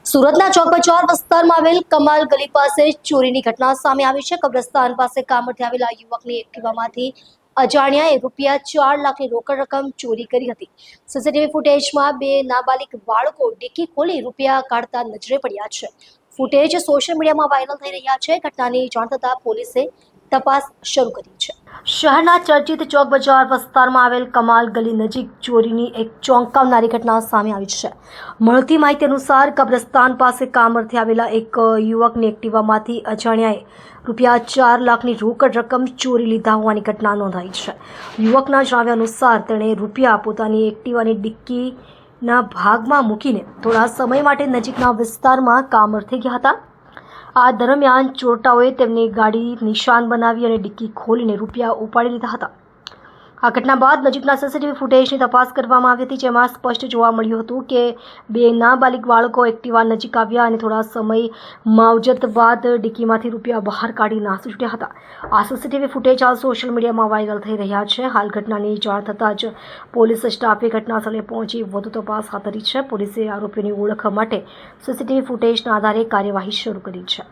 સુરતના ચોક બજાર વિસ્તારમાં આવેલ કમાલ ગલી પાસે ચોરીની ઘટના સામે આવી છે। કબ્રસ્તાન પાસે કામથી આવેલા યુવકની એક્ટિવામાંથી અજાણ્યાએ ₹4 લાખની રોકડ રકમ ચોરી કરી હતી। સીસીટીવી ફૂટેજમાં બે નાબાલિગ બાળકો ડિક્કી ખોલી રૂપિયા કાઢતા નજરે પડ્યા છે। ફૂટેજ સોશિયલ મીડિયામાં વાયરલ થઈ રહ્યા છે। ઘટનાની જાણ થતાં પોલીસે તપાસ શરૂ કરી છે। શહેરના ચર્ચિત ચોક બજાર વિસ્તારમાં આવેલ કમાલ ગલી નજીક ચોરીની એક ચોંકાવનારી ઘટના સામે આવી છે। મળતી માહિતી અનુસાર કબ્રસ્તાન પાસે કામરથી આવેલા એક યુવકની એક્ટિવામાંથી અજાણ્યાએ ₹4 લાખની રોકડ રકમ ચોરી લીધા હોવાની ઘટના નોંધાઈ છે। યુવકના જણાવ્યા અનુસાર તેણે રૂપિયા પોતાની એક્ટિવાની ડિક્કીના ભાગમાં મૂકીને થોડા સમય માટે નજીકના વિસ્તારમાં કામરથી ગયા હતા। આ દરમિયાન ચોરટાઓએ તેમની ગાડી નિશાન બનાવી અને ડિક્કી ખોલીને રૂપિયા ઉપાડી લીધા હતા। આ ઘટના બાદ નજીકના સીસીટીવી ફૂટેજની તપાસ કરવામાં આવી હતી, જેમાં સ્પષ્ટ જોવા મળ્યું હતું કે બે નાબાલિગ બાળકો એક્ટિવા નજીક આવ્યા અને થોડા સમય માવજત બાદ ડિક્કીમાંથી રૂપિયા બહાર કાઢી નાસી છૂટ્યા હતા। આ સીસીટીવી ફૂટેજ હાલ સોશિયલ મીડિયામાં વાયરલ થઈ રહ્યા છે। હાલ ઘટનાની જાણ થતાં જ પોલીસ સ્ટાફે ઘટનાસ્થળે પહોંચી વધુ તપાસ હાથ ધરી છે। પોલીસે આરોપીઓની ઓળખ માટે સીસીટીવી ફૂટેજના આધારે કાર્યવાહી શરૂ કરી છે।